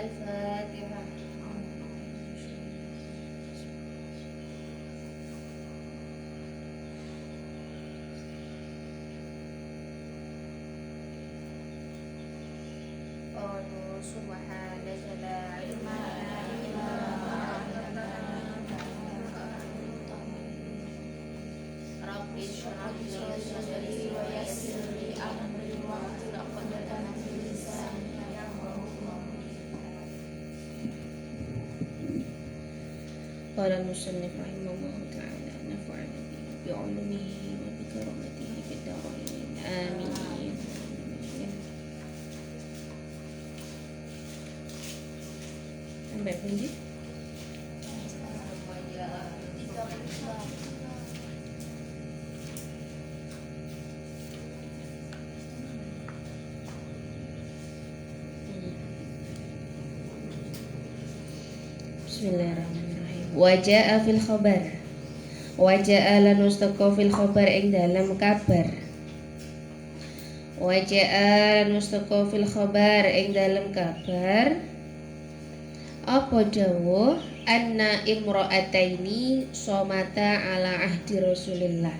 Al-Fatihah. Qalu subhanaka la ilma lana illa ma 'allamtana Rabbi shrah li sadri wa yassir li amri wahlul 'uqdatam min lisani yafqahu qawli. Qala al-musannif rahimahullahu ta'ala nafa'ana bi'ulumihi wa bi karamatihi fid dharain amin. Sampai pundi? Bismillahirrahmanirrahim. Waja'a fil khabar. Waja'a lan mustaqo fil khabar ing dalam kabar. Waja'a lan mustaqo fil khabar ing dalam kabar. Apa dawuh anna imra'ataini somata ala ahdi Rasulillah.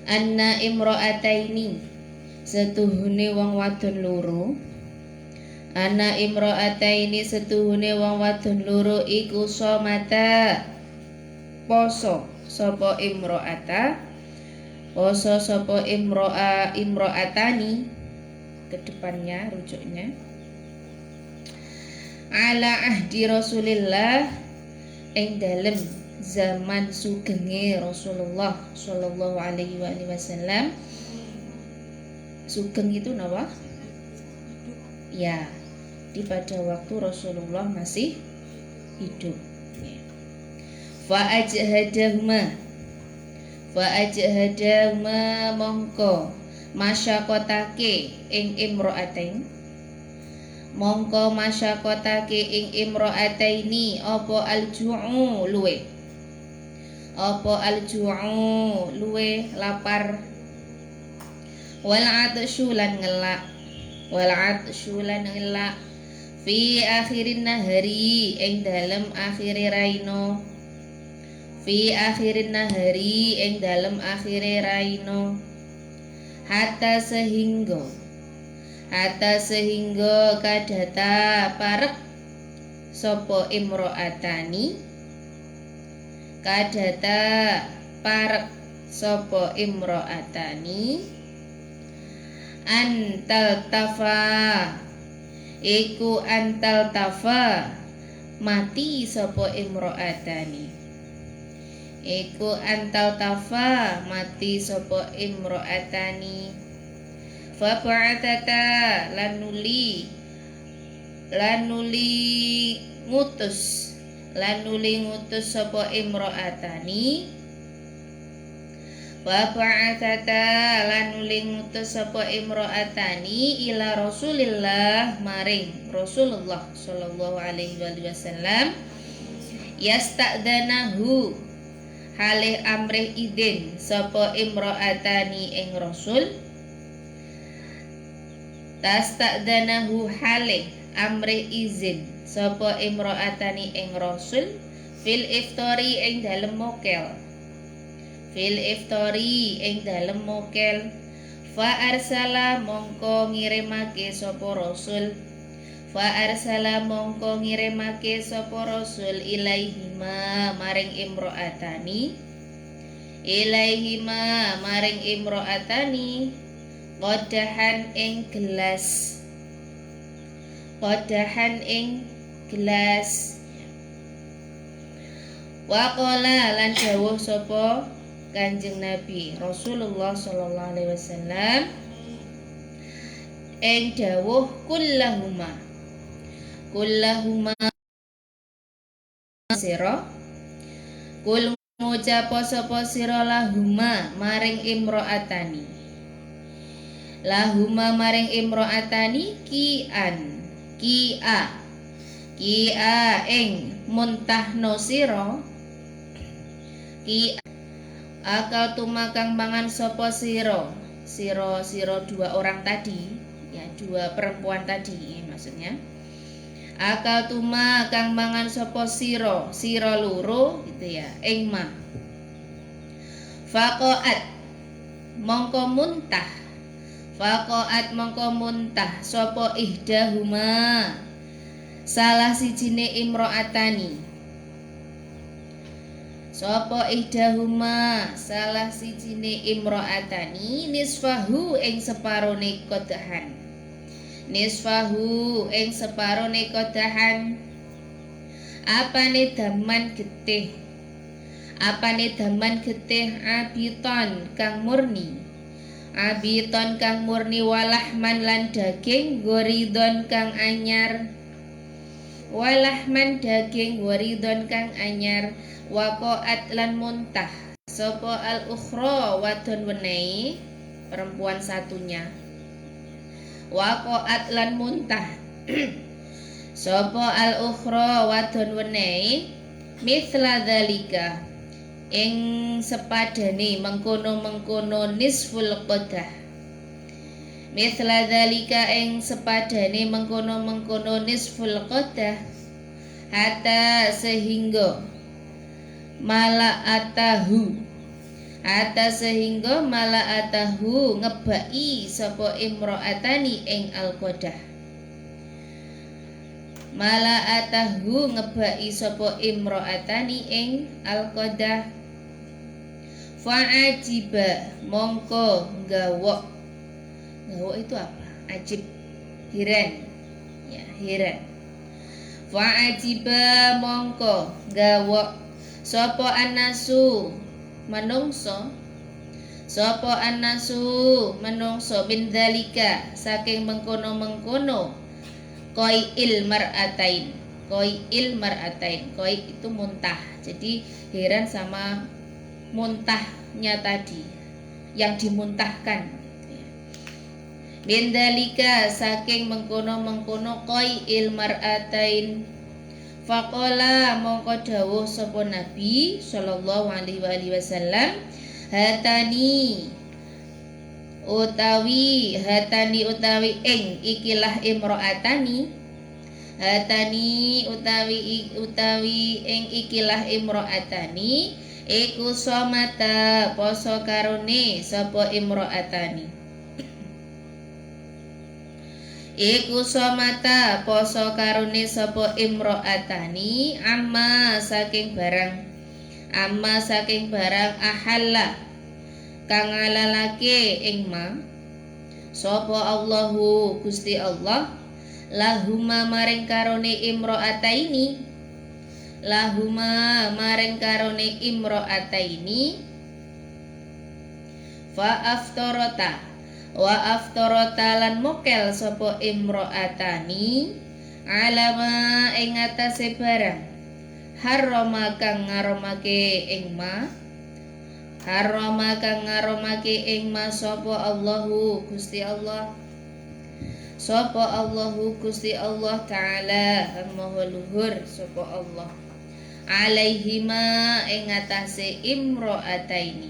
Anna imra'ataini setuhune wong wadon loro. Ana imra'ataini setuhune wong wadon loro iku somata poso sapa imra'ata poso sapa imra'atani kedepannya rujuknya ala ahdi Rasulillah ing dalem zaman sugenge Rasulullah sallallahu alaihi wasallam. Sugeng itu napa? Ya, di pada waktu Rasulullah masih hidup. Fa ajhadahuma mongko masyaqatake ing imra'atain mongko masyaqatake ing imra'ataini apa alju'u luwe lapar wal atsyu lan ngelak fi akhirin nahari ing dalem akhire raino hatta sehingga kadata parek sapa imra'atani antal tafa mati sapa imra'atani fa ba'atata lanuli ngutus sapa imra'atani wa ba'atata lanuli ngutus sapa imra'atani ila Rasulillah maring Rasulullah sallallahu alaihi wasallam yasta'danahu halih amrih idin sapa imra'atani ing Rasul tasta'danahu halih amrih izin sapa imra'atani ing Rasul fil iftari ing dalem mokel fa arsala mongko ngirimake sapa Rasul ilaihima maring imra'atani qadahan ing gelas wa qala lan dawuh sapa Kanjeng Nabi Rasulullah sallallahu alaihi wasallam ing dawuh kullahuma sira kul ngucap sapa sira lahuma maring imra'atani ki'a ing muntahno sira akal tumakang mangan sapa sira dua orang tadi ya, dua perempuan tadi maksudnya akal tuma kang mangan sapa sira loro gitu ya ing ma faqaat mongko muntah sapa ihdahuma salah sijine imro'atani nisfahu ing separone kodahan apane daman getih abiton kang murni walahman lan daging goridon kang anyar waqaat lan muntah sapa al ukhra wadon wenehi perempuan satunya waqaat lan muntah sapa al ukhra wadon wenehi mithla dzalika ing sepadane mengkono-mengkono nisful qadah hatta sehingga mala'atahu ngebai sapa imro'atani ing al-qadah fa'ajiba mongko gawok itu apa? Ajib, heran fa'ajiba mongko gawok sapa anasu menungso min dzalika saking mengkono-mengkono koi mar'atain koi itu muntah. Jadi heran sama muntahnya tadi yang dimuntahkan. Min dzalika saking mengkono-mengkono koi mar'atain faqala mongko dawuh sapa Nabi sallallahu alaihi wasallam hatani utawi ing ikilah imro'atani ing ikilah imro'atani iku somata poso karone sapa imro'atani amma saking barang ahalla kang ngalalake ing ma sapa Allahu Gusti Allah lahuma maring karone imro'ataini fa aftarata lan mokel sapa imro'atani alama ing atase barang harrama kang ngaromake ing ma sapa Allahu Gusti Allah taala maha luhur sapa Allah alaihima ing atase imro'ataini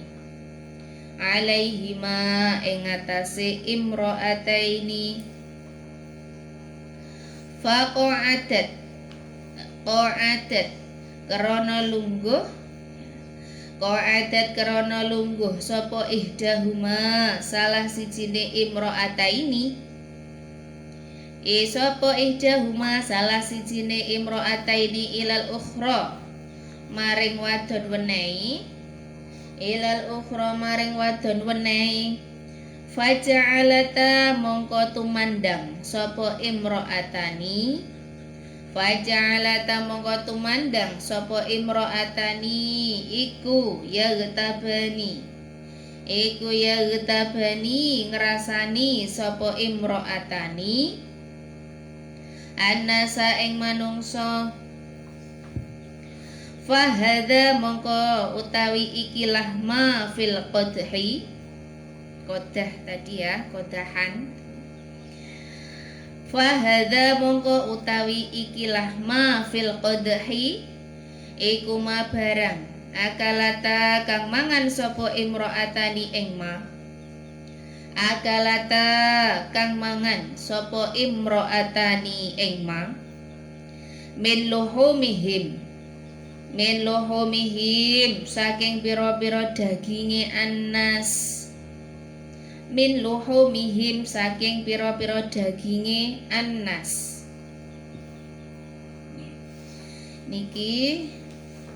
faqa'adat krana lungguh sapa ihdahuma salah sijine imro'ataini ilal ukhra maring wadon wenehi faja'alata mongko tumandang sapa imro'atani iku ya getabani ngrasani sapa imro'atani annasa ing manungsa fahadha mongko utawi ikilah ma fil qodhi kodah tadi ya kodahan fahadha mongko utawi ikilah ma fil qodhi iku ma barang akalata kang mangan sapa imro'atani ing ma min luhumihim saking pira-pira daginge annas, min luhumihim saking pira-pira daginge annas. Niki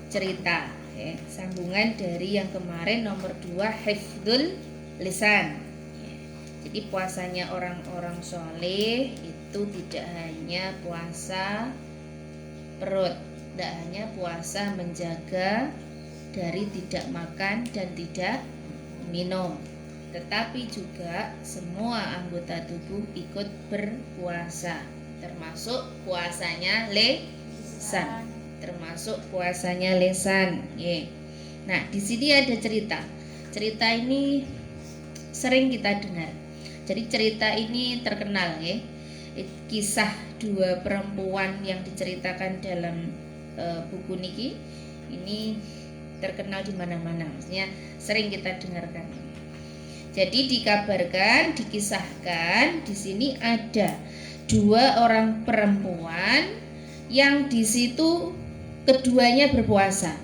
cerita ya, sambungan dari yang kemarin nomor 2 hifdzul lisan. Jadi puasanya orang-orang soleh itu tidak hanya puasa perut, tidak hanya puasa menjaga dari tidak makan dan tidak minum, tetapi juga semua anggota tubuh ikut berpuasa, termasuk puasanya lisan. Nah, di sini ada cerita. Cerita ini sering kita dengar. Jadi cerita ini terkenal ya. Kisah dua perempuan yang diceritakan dalam buku niki ini terkenal di mana-mana. Maksudnya sering kita dengarkan. Jadi dikabarkan, dikisahkan di sini ada dua orang perempuan yang di situ keduanya berpuasa.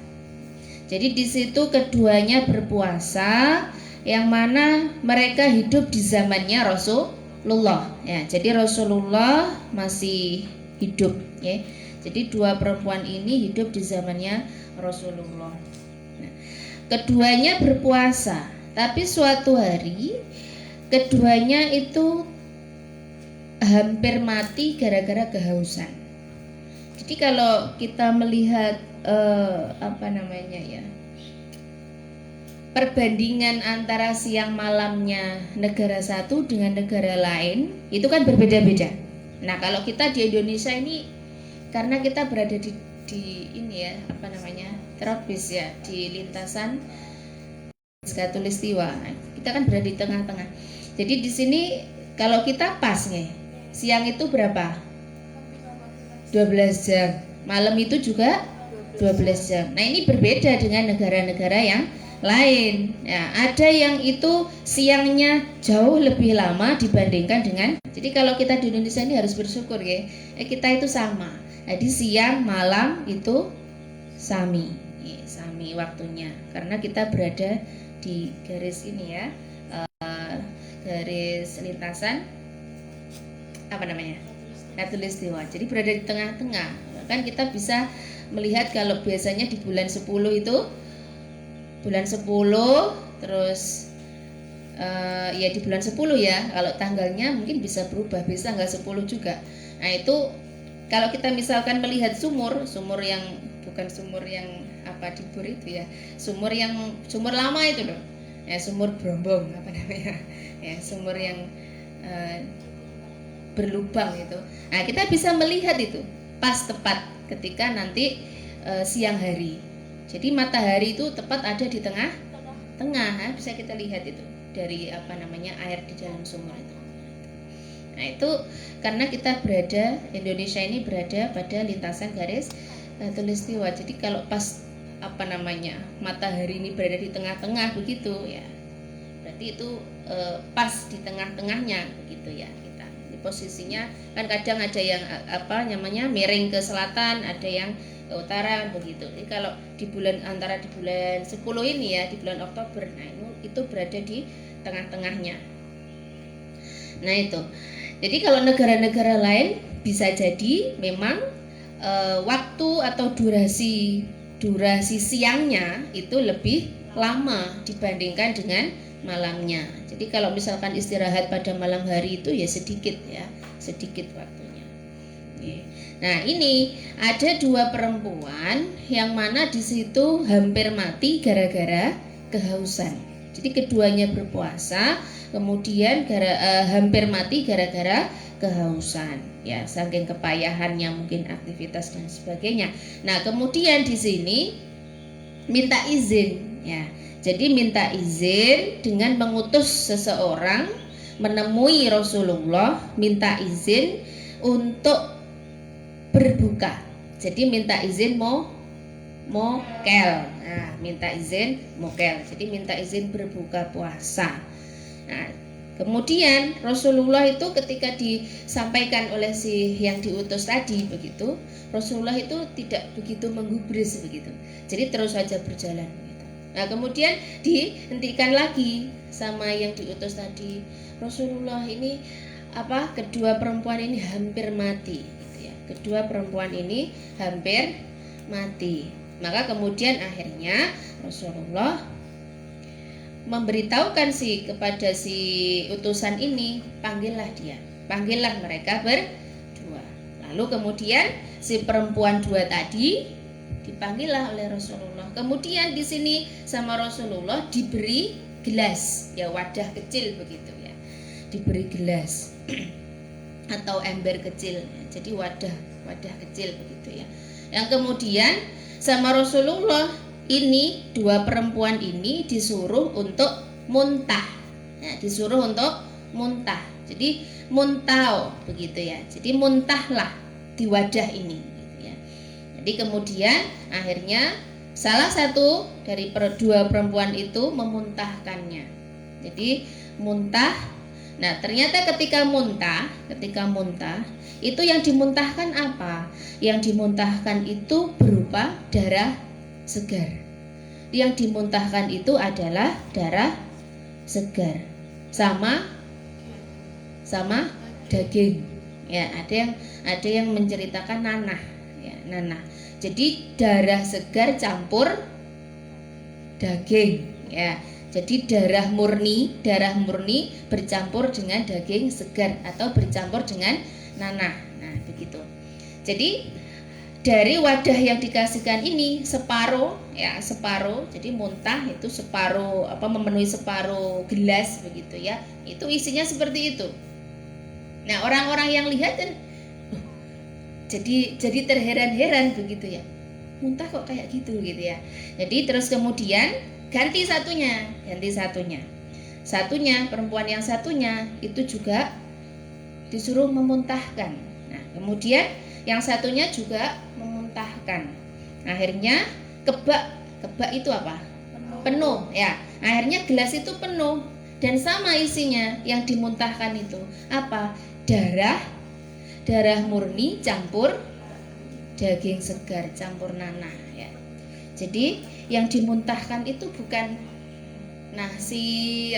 Jadi di situ keduanya berpuasa, yang mana mereka hidup di zamannya Rasulullah. Ya, jadi Rasulullah masih hidup. Ya. Jadi dua perempuan ini hidup di zamannya Rasulullah. Nah, keduanya berpuasa, tapi suatu hari keduanya itu hampir mati gara-gara kehausan. Jadi kalau kita melihat perbandingan antara siang malamnya negara satu dengan negara lain itu kan berbeda-beda. Nah, kalau kita di Indonesia ini karena kita berada di ini ya, tropis ya, di lintasan Khatulistiwa. Kita kan berada di tengah-tengah. Jadi di sini kalau kita pas nih, siang itu berapa? 12 jam. Malam itu juga 12 jam. Nah, ini berbeda dengan negara-negara yang lain. Ya, ada yang itu siangnya jauh lebih lama dibandingkan dengan. Jadi kalau kita di Indonesia ini harus bersyukur ya. Kita itu sama. Jadi siang malam itu sami waktunya. Karena kita berada di garis ini ya. Garis lintasan Khatulistiwa. Jadi berada di tengah-tengah. Kan kita bisa melihat kalau biasanya di bulan 10 itu bulan 10 terus ya di bulan 10 ya, kalau tanggalnya mungkin bisa berubah, bisa tanggal 10 juga. Nah, itu kalau kita misalkan melihat sumur yang bukan sumur yang di bor itu ya, sumur lama itu loh. Ya, sumur Brombong ya, sumur yang berlubang itu. Nah, kita bisa melihat itu pas tepat ketika nanti siang hari. Jadi matahari itu tepat ada di tengah, bisa kita lihat itu dari air di dalam sumur itu. Nah, itu karena kita Indonesia ini berada pada lintasan garis Khatulistiwa. Jadi kalau pas matahari ini berada di tengah-tengah begitu ya, berarti itu pas di tengah-tengahnya begitu ya. Posisinya kan kadang ada yang miring ke selatan, ada yang ke utara begitu. Jadi kalau antara di bulan 10 ini ya, di bulan Oktober, nah itu berada di tengah-tengahnya. Nah, itu. Jadi kalau negara-negara lain bisa jadi memang waktu atau durasi siangnya itu lebih lama dibandingkan dengan malamnya. Jadi kalau misalkan istirahat pada malam hari itu ya sedikit waktunya. Nah, ini ada dua perempuan yang mana di situ hampir mati gara-gara kehausan. Jadi keduanya berpuasa, kemudian hampir mati gara-gara kehausan. Ya, saking kepayahannya mungkin aktivitas dan sebagainya. Nah, kemudian di sini minta izin ya. Jadi minta izin dengan mengutus seseorang menemui Rasulullah, minta izin untuk berbuka. Jadi minta izin mokel. Nah, minta izin mokel. Jadi minta izin berbuka puasa. Nah, kemudian Rasulullah itu ketika disampaikan oleh si yang diutus tadi begitu, Rasulullah itu tidak begitu menggubris begitu. Jadi terus saja berjalan begitu. Nah, kemudian dihentikan lagi sama yang diutus tadi. Rasulullah ini kedua perempuan ini hampir mati gitu ya. Kedua perempuan ini hampir mati. Maka kemudian akhirnya Rasulullah memberitahukan kepada si utusan ini, panggillah mereka berdua. Lalu kemudian si perempuan dua tadi dipanggillah oleh Rasulullah. Kemudian di sini sama Rasulullah diberi gelas, ya wadah kecil begitu ya, diberi gelas atau ember kecil, jadi wadah kecil begitu ya. Yang kemudian sama Rasulullah ini dua perempuan ini disuruh untuk muntah, ya, disuruh untuk muntah. Jadi muntau begitu ya. Jadi muntahlah di wadah ini. Gitu ya. Jadi kemudian akhirnya salah satu dari dua perempuan itu memuntahkannya. Jadi muntah. Nah ternyata ketika muntah itu yang dimuntahkan apa? Yang dimuntahkan itu berupa darah segar. Yang dimuntahkan itu adalah darah segar sama daging. Ya, ada yang menceritakan nanah, ya, nanah. Jadi darah segar campur daging, ya. Jadi darah murni bercampur dengan daging segar atau bercampur dengan nanah. Nah, begitu. Jadi dari wadah yang dikasihkan ini separuh, jadi muntah itu separuh memenuhi separuh gelas begitu ya. Itu isinya seperti itu. Nah, orang-orang yang lihat kan jadi terheran-heran begitu ya. Muntah kok kayak gitu ya. Jadi terus kemudian ganti satunya. Satunya perempuan yang satunya itu juga disuruh memuntahkan. Nah, kemudian yang satunya juga memuntahkan. Akhirnya kebak itu apa? Penuh ya. Akhirnya gelas itu penuh dan sama isinya yang dimuntahkan itu apa? Darah murni campur daging segar campur nanah ya. Jadi yang dimuntahkan itu bukan nasi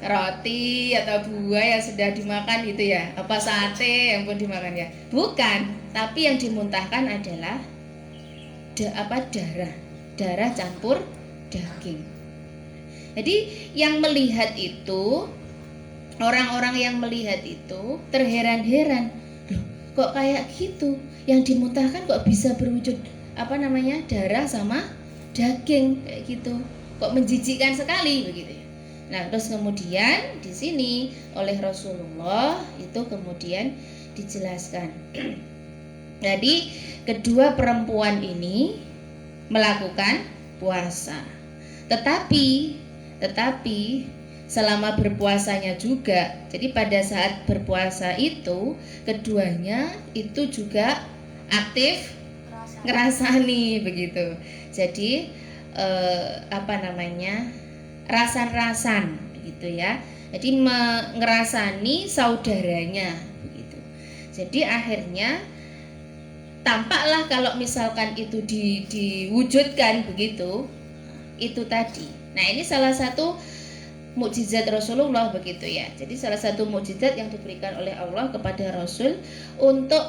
roti atau buah yang sudah dimakan gitu ya, sate yang pun dimakan ya, bukan, tapi yang dimuntahkan adalah darah campur daging. Jadi yang melihat itu, orang-orang yang melihat itu terheran-heran, loh kok kayak gitu, yang dimuntahkan kok bisa berwujud darah sama daging kayak gitu, kok menjijikkan sekali begitu ya. Nah, terus kemudian di sini oleh Rasulullah itu kemudian dijelaskan. Jadi kedua perempuan ini melakukan puasa. Tetapi selama berpuasanya juga, jadi pada saat berpuasa itu keduanya itu juga aktif ngerasani begitu. Jadi rasan-rasan begitu ya. Jadi ngerasani saudaranya begitu. Jadi akhirnya tampaklah kalau misalkan itu diwujudkan begitu, itu tadi. Nah, ini salah satu mukjizat Rasulullah begitu ya. Jadi salah satu mukjizat yang diberikan oleh Allah kepada Rasul untuk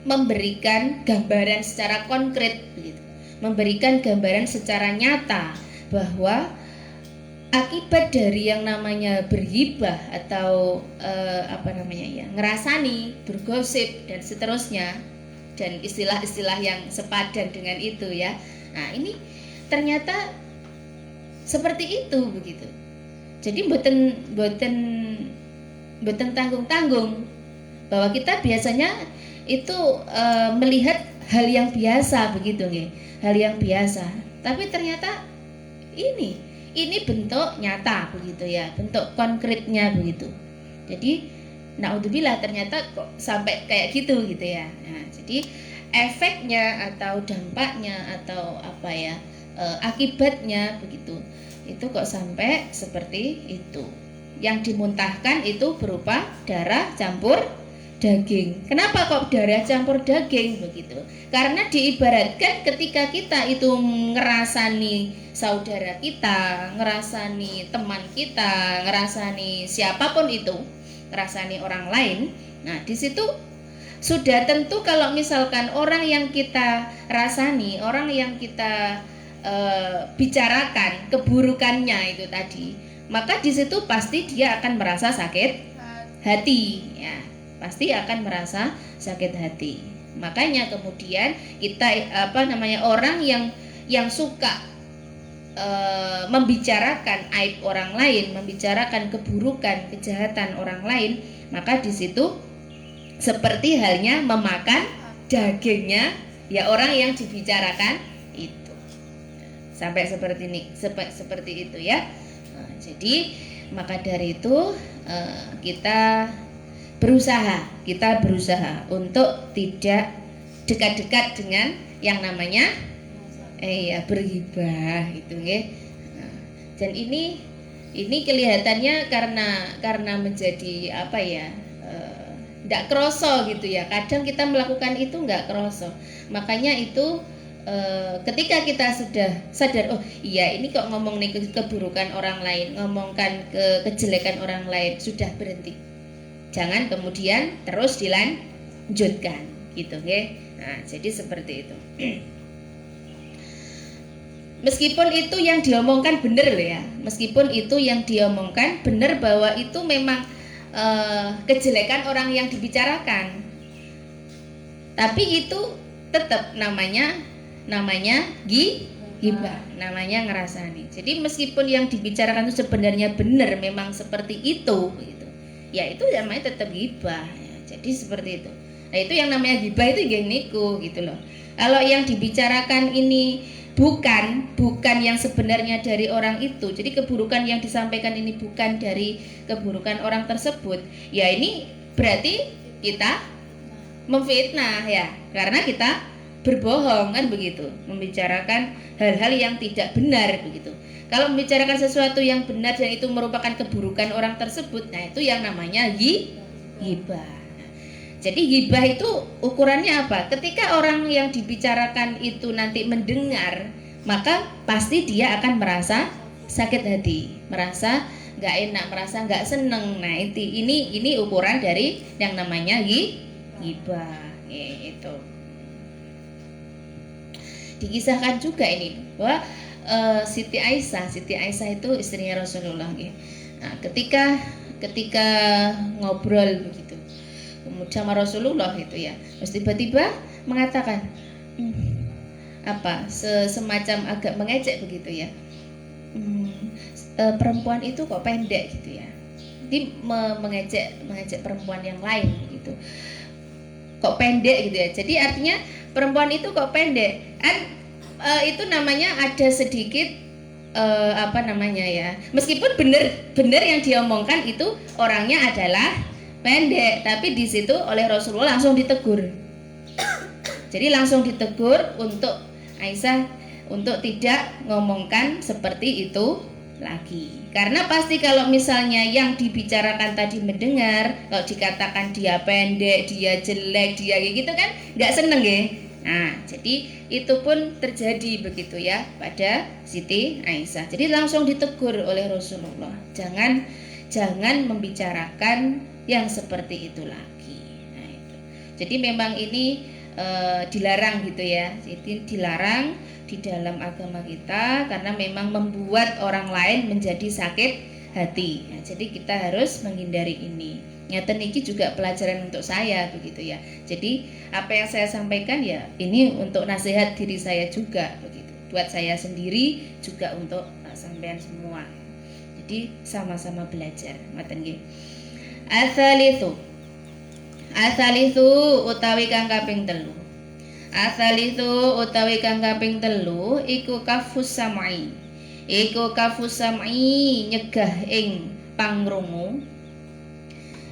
memberikan gambaran secara konkret begitu. Memberikan gambaran secara nyata bahwa akibat dari yang namanya berhibah atau ngerasani, bergosip dan seterusnya, dan istilah-istilah yang sepadan dengan itu ya. Nah, ini ternyata seperti itu begitu. Jadi boten tanggung-tanggung bahwa kita biasanya itu melihat hal yang biasa begitu nggih, hal yang biasa. Tapi ternyata ini bentuk nyata begitu ya, bentuk konkretnya begitu. Jadi naudzubillah ternyata kok sampai kayak gitu ya. Nah, jadi efeknya atau dampaknya atau akibatnya begitu Itu kok sampai seperti itu. Yang dimuntahkan itu berupa darah campur daging. Kenapa kok darah campur daging begitu? Karena diibaratkan ketika kita itu ngerasani saudara kita, ngerasani teman kita, ngerasani siapapun itu, ngerasani orang lain. Nah, di situ sudah tentu kalau misalkan orang yang kita rasani, orang yang kita bicarakan keburukannya itu tadi, maka di situ pasti dia akan merasa sakit hati, ya, pasti akan merasa sakit hati. Makanya kemudian kita orang yang suka membicarakan aib orang lain, membicarakan keburukan, kejahatan orang lain, maka di situ seperti halnya memakan dagingnya ya orang yang dibicarakan itu. Sampai seperti ini, seperti itu ya. Nah, jadi maka dari itu kita berusaha untuk tidak dekat-dekat dengan yang namanya berghibah gitu ya. Nah, dan ini kelihatannya karena menjadi apa ya, nggak kroso gitu ya. Kadang kita melakukan itu nggak kroso. Makanya itu ketika kita sudah sadar, oh iya ini kok ngomong nih keburukan orang lain, ngomongkan kejelekan orang lain, sudah berhenti. Jangan kemudian terus dilanjutkan gitu ya. Nah, jadi seperti itu. Meskipun itu yang diomongkan benar loh ya, meskipun itu yang diomongkan benar bahwa itu memang kejelekan orang yang dibicarakan, tapi itu tetap namanya ghibah, namanya ngerasani. Jadi meskipun yang dibicarakan itu sebenarnya benar, memang seperti itu gitu, ya itu namanya tetap ghibah ya. Jadi seperti itu. Nah, itu yang namanya ghibah itu niku gitu loh. Kalau yang dibicarakan ini bukan yang sebenarnya dari orang itu, jadi keburukan yang disampaikan ini bukan dari keburukan orang tersebut, ya ini berarti kita memfitnah ya, karena kita berbohong kan begitu, membicarakan hal-hal yang tidak benar begitu. Kalau membicarakan sesuatu yang benar dan itu merupakan keburukan orang tersebut, nah itu yang namanya ghibah. Jadi ghibah itu ukurannya apa? Ketika orang yang dibicarakan itu nanti mendengar, maka pasti dia akan merasa sakit hati, merasa nggak enak, merasa nggak seneng. Nah ini ukuran dari yang namanya ghibah. Itu dikisahkan juga ini bahwa Siti Aisyah itu istrinya Rasulullah. Nah, ketika ngobrol begitu sama Rasulullah itu ya, terus tiba-tiba mengatakan semacam agak mengejek begitu ya, perempuan itu kok pendek gitu ya. Jadi mengejek perempuan yang lain gitu, kok pendek gitu ya. Jadi artinya perempuan itu kok pendek kan, itu namanya ada sedikit meskipun benar yang diomongkan itu orangnya adalah pendek, tapi di situ oleh Rasulullah langsung ditegur. Jadi langsung ditegur untuk Aisyah untuk tidak ngomongkan seperti itu lagi. Karena pasti kalau misalnya yang dibicarakan tadi mendengar, kalau dikatakan dia pendek, dia jelek, dia kayak gitu kan nggak seneng ya. Nah, jadi itu pun terjadi begitu ya pada Siti Aisyah. Jadi langsung ditegur oleh Rasulullah, jangan membicarakan yang seperti itu lagi. Nah, itu. Jadi memang ini dilarang gitu ya. Jadi dilarang di dalam agama kita karena memang membuat orang lain menjadi sakit hati. Nah, jadi kita harus menghindari ini. Nyata niki juga pelajaran untuk saya begitu ya. Jadi apa yang saya sampaikan ya ini untuk nasihat diri saya juga begitu. Buat saya sendiri juga untuk sampean semua. Jadi sama-sama belajar. Ngoten nggih. Asalitu utawi kang kaping 3. Asalitu utawi kang kaping 3 iku kafus sam'i. Iku kafus sam'i nyegah ing pangrungu.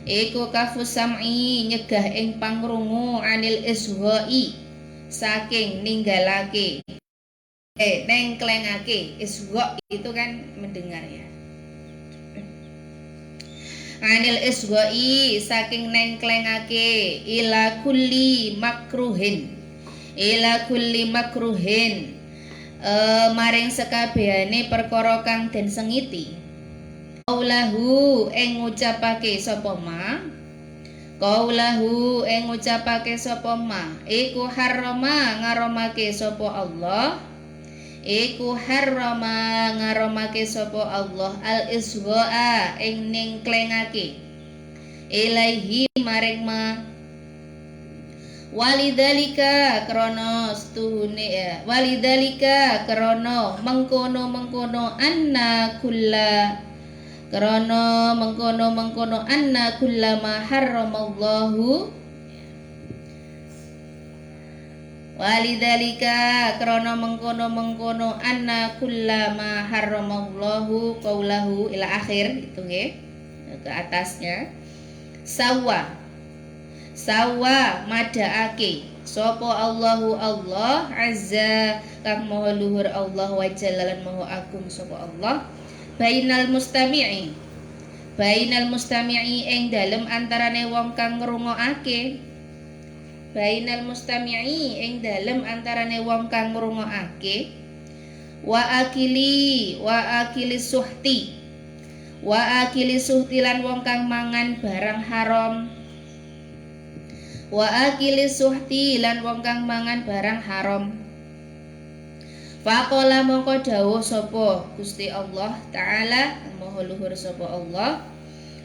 Iku kafus sam'i nyegah ing pangrungu anil iswa'i saking ninggalake nengklengake. Isgha itu kan mendengar ya. Anil isgha'i saking nengklengake ila kulli makruhin. Ila kulli makruhin maring sekabehane perkara kang den sengiti. Qaulahu ing ngucapake sapa ma. Qaulahu ing ngucapake sapa ma. Iku harrama ngaramake sapa Allah. Iku harrama ngaramake sapa Allah al isgha'a ing ningklengake ilaihi maring ma. Walidhalika krana stuhune ya walidhalika krana mengkono anna kulla krana mengkono anna kullama harramallahu walidhalika krana mengkono anna kullama harramallahu qaulahu ila akhir itu nggih ke atasnya sawa madaake sapa Allahu Allah azza kang maha luhur Allah wa jalla lan maha agung sapa Allah bainal mustami'i ing dalem antarane wong kang ngrungokake bainal mustami'i ing dalem antarane wong kang ngrungokake wa akili suhti lan wong kang mangan barang haram wa akili suhti lan wong kang mangan barang haram. Faqala mongko dawuh sapa Gusti Allah taala maha luhur sapa Allah.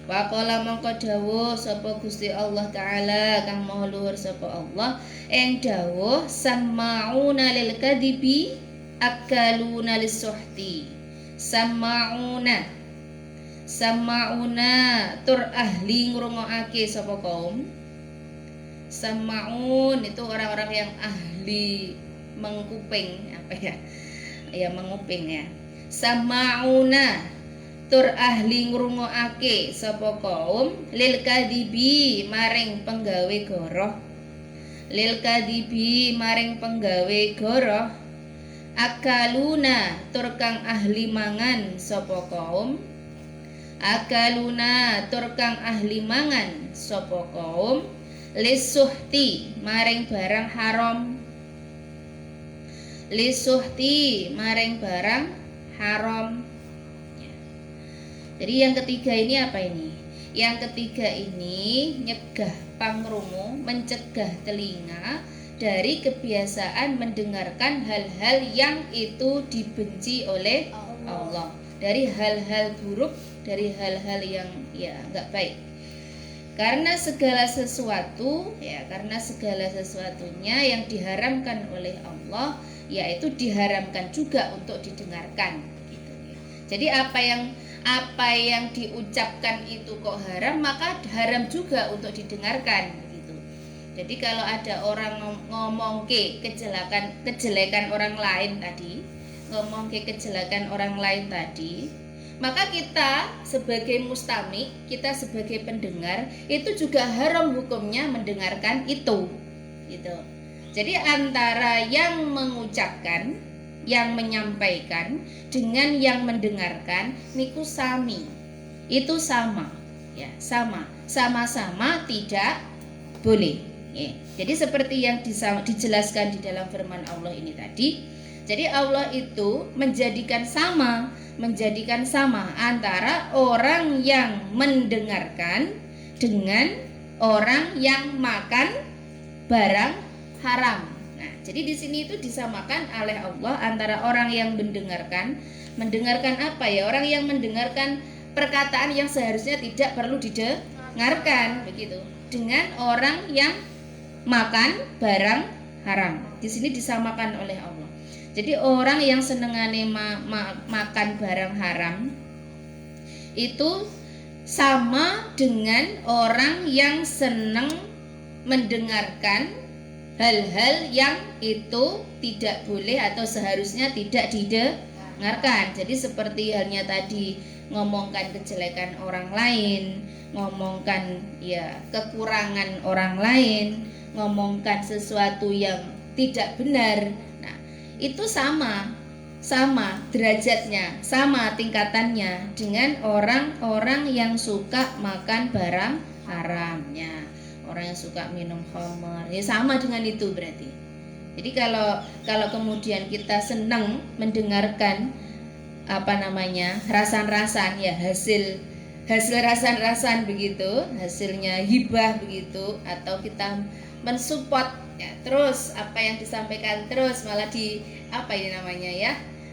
Faqala mongko dawuh sapa Gusti Allah taala kang maha luhur sapa Allah ing dawuh sama'una lil kadibi akaluna lis suhti. Sama'una tur ahli ngrungokake sapa kaum. Sama'un itu orang-orang yang ahli menguping menguping ya. Sama'una tur ahli ngrungokake sapa kaum lil kadibi maring penggawe goroh akaluna tur kang ahli mangan sapa kaum lisuhti maring barang haram. Jadi yang ketiga ini apa ini? Yang ketiga ini nyegah pangrungu, mencegah telinga dari kebiasaan mendengarkan hal-hal yang itu dibenci oleh Allah, dari hal-hal buruk, dari hal-hal yang enggak baik. Karena segala sesuatunya yang diharamkan oleh Allah, yaitu diharamkan juga untuk didengarkan gitu ya. Jadi apa yang diucapkan itu kok haram, maka haram juga untuk didengarkan gitu. Jadi kalau ada orang ngomong kejelekan orang lain tadi, maka kita sebagai mustami, kita sebagai pendengar itu juga haram hukumnya mendengarkan itu gitu. Jadi antara yang mengucapkan, yang menyampaikan dengan yang mendengarkan niku sami. Itu sama ya, sama-sama tidak boleh ya. Jadi seperti yang dijelaskan di dalam firman Allah ini tadi. Jadi Allah itu menjadikan sama antara orang yang mendengarkan dengan orang yang makan barang haram. Nah, jadi di sini itu disamakan oleh Allah antara orang yang mendengarkan apa ya? Orang yang mendengarkan perkataan yang seharusnya tidak perlu didengarkan begitu, dengan orang yang makan barang haram. Di sini disamakan oleh Allah. Jadi orang yang senengane makan barang haram itu sama dengan orang yang seneng mendengarkan hal-hal yang itu tidak boleh atau seharusnya tidak didengarkan. Jadi seperti halnya tadi ngomongkan kejelekan orang lain, ngomongkan kekurangan orang lain, ngomongkan sesuatu yang tidak benar. Itu sama sama derajatnya, sama tingkatannya dengan orang-orang yang suka makan barang haramnya, orang yang suka minum khamar, ya sama dengan itu berarti. Jadi kalau kemudian kita senang mendengarkan rasan-rasan ya, hasil rasan-rasan begitu, hasilnya hibah begitu, atau kita mensupport ya, terus apa yang disampaikan terus malah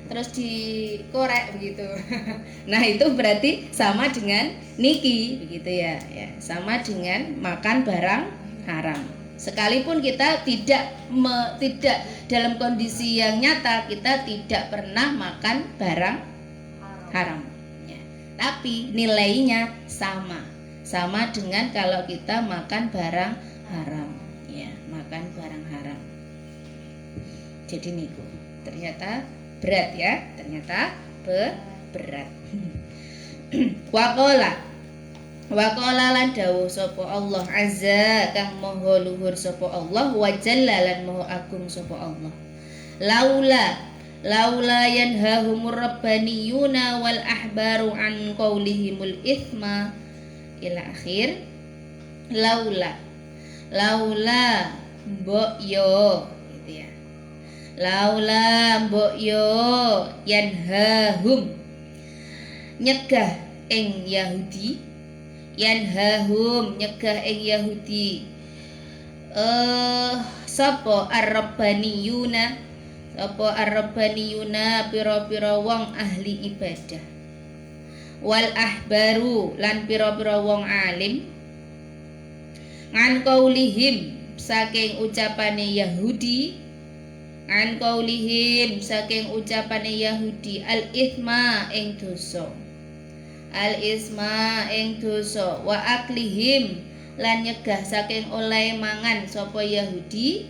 terus dikorek begitu. Nah itu berarti sama dengan niki begitu ya, sama dengan makan barang haram. Sekalipun kita tidak dalam kondisi yang nyata, kita tidak pernah makan barang haram ya. Tapi nilainya sama dengan kalau kita makan barang haram ya, makan barang haram. Jadi niku ternyata berat ya, berat. Waqala lan dawuh sapa Allah azza kang maha luhur sapa Allah, wa jalla lan maha agung sapa Allah. Laula yanhahumur rabbaniyuna wal ahbaru an qaulihimul ithma ila akhir. Laula mbok yo gitu ya. Laula mbok yo yanhahum nyegah ing Yahudi, yanhahum nyegah ing Yahudi sapa ar-rabbaniyuna, sapa ar-rabbaniyuna pira-pira wong ahli ibadah, wal ahbaru lan pira-pira wong alim, ngan qaulihim saking ucapane Yahudi, an qaulihim saking ucapane Yahudi, al ithma ing dosa, al isma ing dosa, wa aklihim lan nyegah saking oleh mangan sapa Yahudi,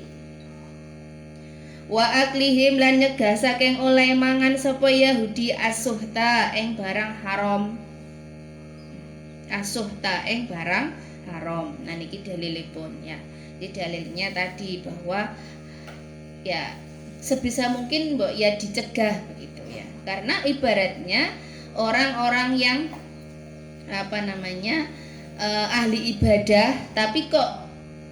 wa aklihim lan nyegah saking oleh mangan sapa Yahudi asuhta ing barang haram, asuhta ing barang haram. Nah niki dalilipun ya. Di dalilnya tadi bahwa ya sebisa mungkin mbok ya dicegah begitu ya. Karena ibaratnya orang-orang yang ahli ibadah tapi kok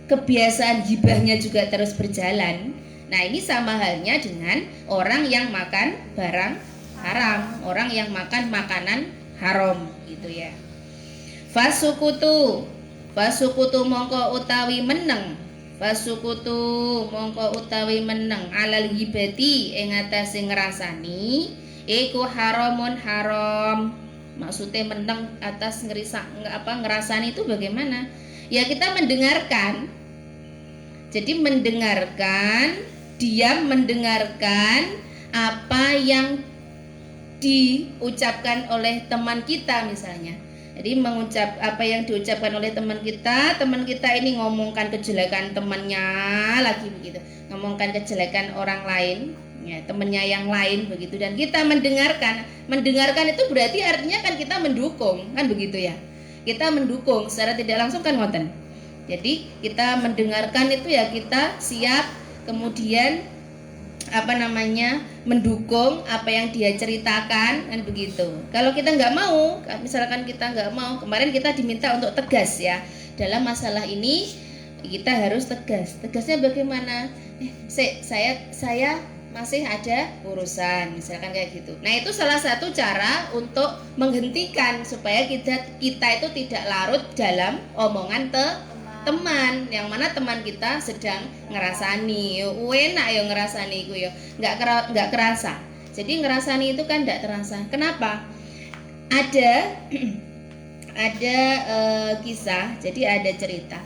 kebiasaan hibahnya juga terus berjalan. Nah ini sama halnya dengan orang yang makan barang haram, orang yang makan makanan haram gitu ya. Fasukutu mongko utawi meneng, fasukutu mongko utawi meneng alal hibati ing atase ngrasani iku haramun haram. Maksudnya meneng atas ngerasani itu bagaimana? Ya kita mendengarkan. Jadi mendengarkan, diam mendengarkan apa yang diucapkan oleh teman kita misalnya. Jadi mengucap apa yang diucapkan oleh teman kita ini ngomongkan kejelekan temannya lagi begitu, ngomongkan kejelekan orang lain ya, temannya yang lain begitu, dan kita mendengarkan itu berarti artinya kan kita mendukung kan begitu ya, kita mendukung secara tidak langsung kan ngoten. Jadi kita mendengarkan itu ya kita siap kemudian mendukung apa yang dia ceritakan kan begitu. Kalau kita nggak mau, misalkan kita nggak mau, kemarin kita diminta untuk tegas ya dalam masalah ini, kita harus tegas. Tegasnya bagaimana? Saya masih ada urusan misalkan kayak gitu. Nah itu salah satu cara untuk menghentikan supaya kita itu tidak larut dalam omongan teman, yang mana teman kita sedang ngerasani, enak ya ngerasani itu ya, nggak kerasa. Jadi ngerasani itu kan nggak terasa. Kenapa? Ada kisah, jadi ada cerita.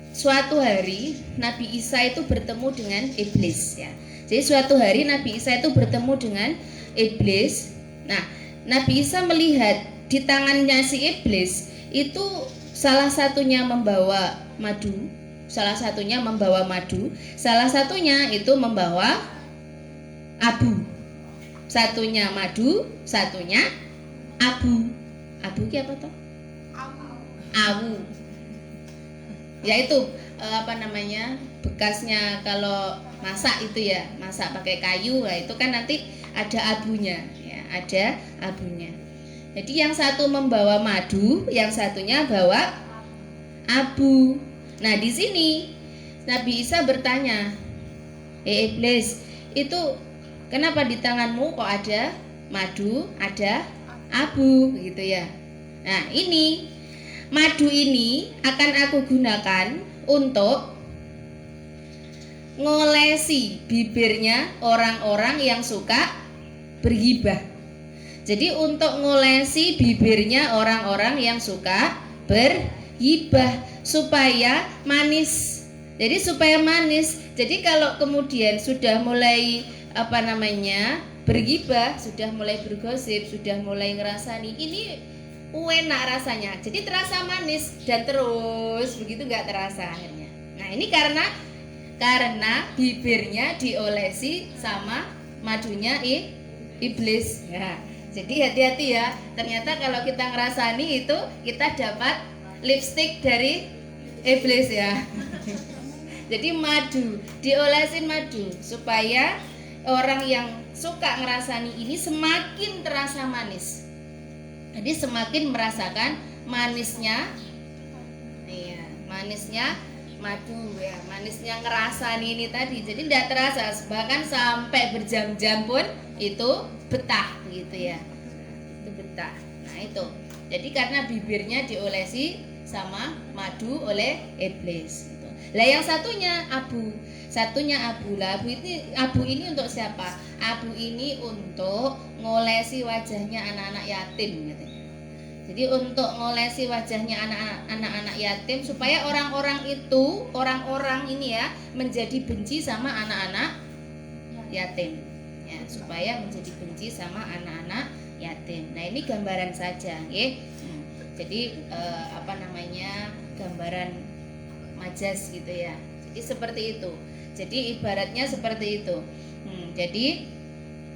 Suatu hari Nabi Isa itu bertemu dengan iblis ya. Jadi suatu hari Nabi Isa itu bertemu dengan iblis. Nah, Nabi Isa melihat di tangannya si iblis itu salah satunya membawa madu, salah satunya itu membawa abu. Satunya madu, satunya abu. Abu ki apa toh? Awu. Yaitu bekasnya kalau masak itu ya, masak pakai kayu. Nah, itu kan nanti ada abunya, ya, ada abunya. Jadi yang satu membawa madu, yang satunya bawa abu. Nah, di sini Nabi Isa bertanya, iblis, itu kenapa di tanganmu kok ada madu, ada abu, gitu ya. Nah, ini madu ini akan aku gunakan untuk ngolesi bibirnya orang-orang yang suka bergibah. Jadi untuk ngolesi bibirnya orang-orang yang suka bergibah supaya manis. Jadi supaya manis. Jadi kalau kemudian sudah mulai bergibah, sudah mulai bergosip, sudah mulai ngerasani ini enak rasanya. Jadi terasa manis dan terus begitu nggak terasa akhirnya. Nah, ini karena bibirnya diolesi sama madunya iblis. Ya. Jadi hati-hati ya. Ternyata kalau kita ngerasani itu kita dapat lipstick dari iblis ya. Jadi madu, diolesin madu supaya orang yang suka ngerasani ini semakin terasa manis. Jadi semakin merasakan manisnya, iya, manisnya madu ya, manisnya ngerasani ini tadi. Jadi tidak terasa, bahkan sampai berjam-jam pun itu betah gitu ya. Itu betah. Nah itu. Jadi karena bibirnya diolesi sama madu oleh iblis. Gitu. Lah yang satunya abu. Lah abu ini untuk siapa? Abu ini untuk ngolesi wajahnya anak-anak yatim gitu. Jadi untuk ngolesi wajahnya anak-anak yatim supaya orang-orang ini ya menjadi benci sama anak-anak yatim. Ya, supaya menjadi benci sama anak-anak yatim. Nah, ini gambaran saja, nggih. Jadi gambaran majas gitu ya. Jadi seperti itu. Jadi ibaratnya seperti itu. Jadi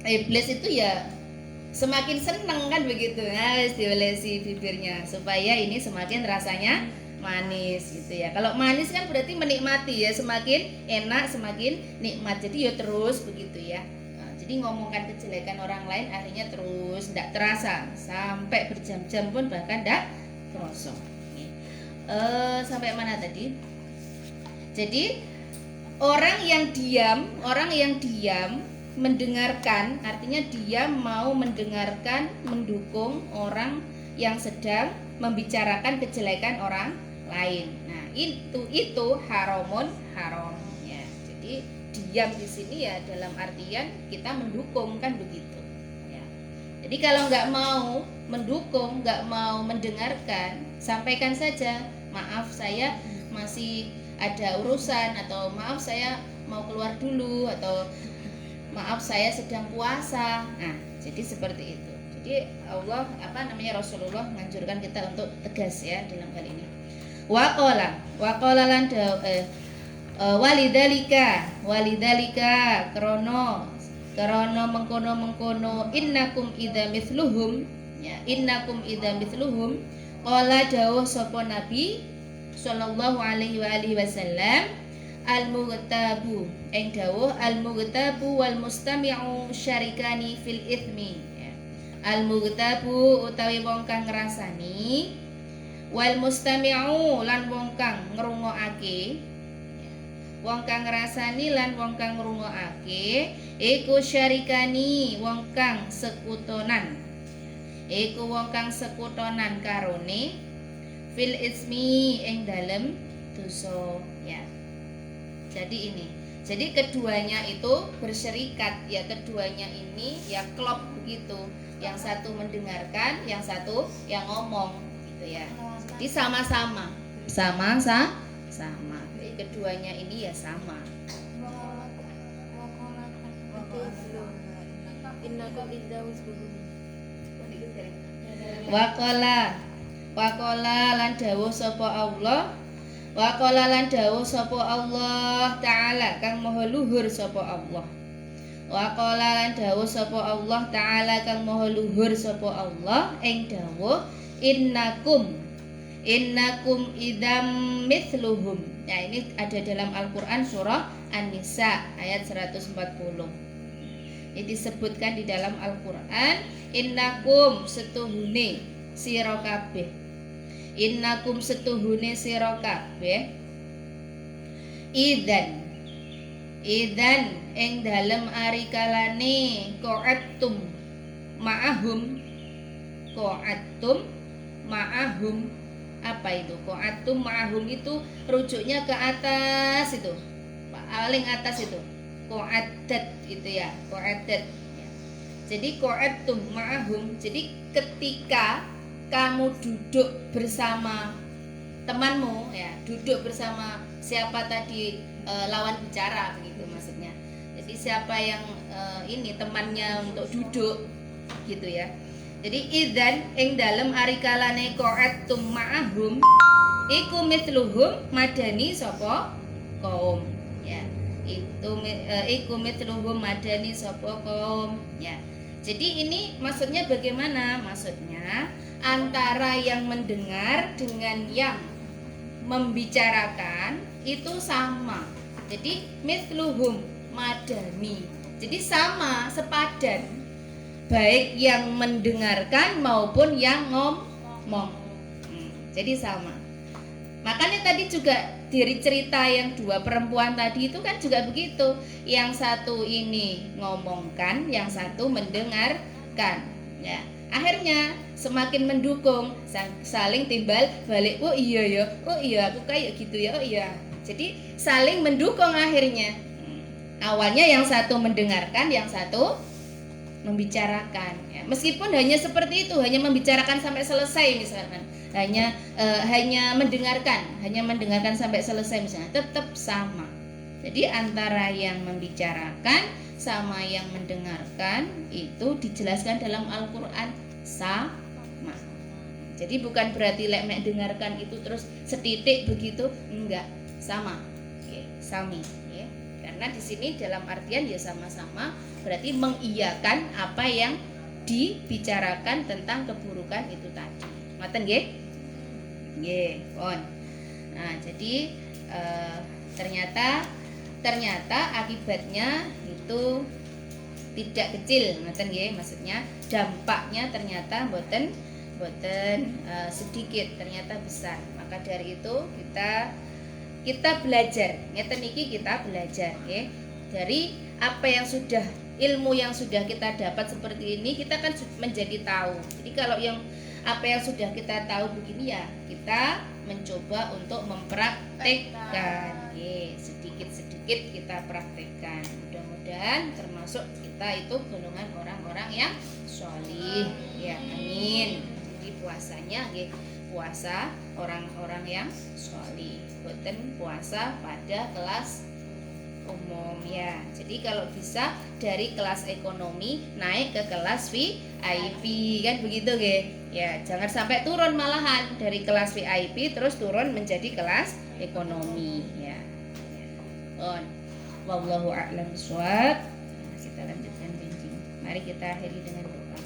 iblis itu ya semakin seneng kan begitu, nah, diolesi bibirnya supaya ini semakin rasanya manis gitu ya. Kalau manis kan berarti menikmati ya, semakin enak, semakin nikmat. Jadi ya terus begitu ya. Nah, jadi ngomongkan kejelekan orang lain akhirnya terus tidak terasa sampai berjam-jam pun bahkan tidak terasa. Sampai mana tadi? Jadi orang yang diam mendengarkan, artinya dia mau mendengarkan, mendukung orang yang sedang membicarakan kejelekan orang lain. Nah, itu haram ya. Jadi diam di sini ya dalam artian kita mendukung kan begitu. Ya. Jadi kalau nggak mau mendukung, nggak mau mendengarkan, sampaikan saja, maaf saya masih ada urusan, atau maaf saya mau keluar dulu, atau maaf saya sedang puasa. Nah, jadi seperti itu. Jadi Rasulullah menganjurkan kita untuk tegas ya dalam hal ini. Waqala lan walidalika krono mengkono innakum idza mithluhum ya, innakum idza mithluhum qala dawuh sapa Nabi sallallahu alaihi wasallam al-mughtabu ing dawuh al-mughtabu wal mustami'u syarikani fil ithmi ya. Al-mughtabu utawi wong kang ngrasani, wal mustami'u lan wong kang ngrungokake, wong kang ngrasani lan wong kang ngrungokake iku syarikani wong kang sekutonan, iku wong kang sekutonan karone fil ismi ing dalem dosa ya. Jadi keduanya itu berserikat ya, keduanya ini ya klop begitu. Yang satu mendengarkan, yang satu yang ngomong gitu ya. Jadi sama-sama. Jadi keduanya ini ya sama. Waqala lan dawuh sapa Allah. Waqala lan dawuh sapa Allah Ta'ala kang maha luhur sapa Allah. Waqala lan dawuh sapa Allah Ta'ala kang maha luhur sapa Allah ing dawuh innakum idam mithluhum. Nah, ini ada dalam Al-Qur'an surah An-Nisa ayat 140. Ini disebutkan di dalam Al-Qur'an, innakum setuhune sira kabeh. Innakum setuhune sira kabeh. Idan ing dalem ari kalane qa'attum ma'ahum. Apa itu? Qa'attum ma'ahum itu rujuknya ke atas itu. Paling atas itu. Qa'adat itu ya, qa'adat. Jadi qa'attum ma'ahum. Jadi ketika kamu duduk bersama temanmu ya, duduk bersama siapa tadi lawan bicara begitu maksudnya. Jadi siapa yang ini temannya untuk duduk gitu ya. Jadi idzan ing dalem ari kalane qa'attum ma'ahum iku mithluhum madani sapa kaum ya. Iku mithluhum madani sapa kaum ya. Jadi ini maksudnya bagaimana? Maksudnya antara yang mendengar dengan yang membicarakan itu sama. Jadi mithluhum madani. Jadi sama, sepadan. Baik yang mendengarkan maupun yang ngomong. Jadi sama. Makanya tadi juga dari cerita yang dua perempuan tadi itu kan juga begitu. Yang satu ini ngomongkan, yang satu mendengarkan. Ya, akhirnya semakin mendukung, saling timbal balik. Oh iya ya, oh iya aku kayak gitu ya, oh iya. Jadi saling mendukung akhirnya. Awalnya yang satu mendengarkan, yang satu membicarakan. Ya, meskipun hanya seperti itu, hanya membicarakan sampai selesai misalkan. Hanya mendengarkan sampai selesai misalnya, tetap sama. Jadi antara yang membicarakan sama yang mendengarkan itu dijelaskan dalam Al-Qur'an sama. Jadi bukan berarti lek dengarkan itu terus setitik begitu, enggak, sama. Oke, sami ya. Karena di sini dalam artian ya sama-sama berarti mengiyakan apa yang dibicarakan tentang keburukan itu tadi. Ngoten nggih? Nggih, pon. Nah, jadi ternyata akibatnya itu tidak kecil, ngoten nggih, maksudnya dampaknya ternyata mboten sedikit, ternyata besar. Maka dari itu kita belajar, ngeten iki kita belajar nggih. Dari apa yang sudah ilmu yang sudah kita dapat seperti ini, kita kan menjadi tahu. Jadi kalau yang apa yang sudah kita tahu begini ya, kita mencoba untuk mempraktekkan. Sedikit-sedikit kita praktekkan. Mudah-mudahan termasuk kita itu golongan orang-orang yang sholih. Ya, amin. Jadi puasanya puasa orang-orang yang sholih. Boten puasa pada kelas umum ya. Jadi kalau bisa dari kelas ekonomi naik ke kelas VIP kan begitu nggih. Ya, jangan sampai turun malahan dari kelas VIP terus turun menjadi kelas ekonomi ya. Wallahu a'lam bishawab. Kita lanjutkan benjing. Mari kita akhiri dengan doa.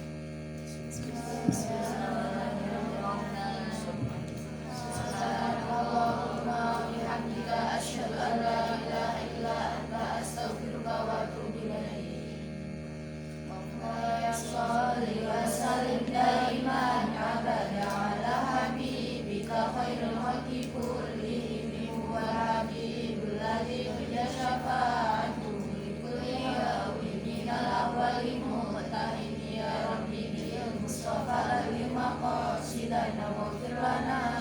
Mustafa lima qasidana wa firlana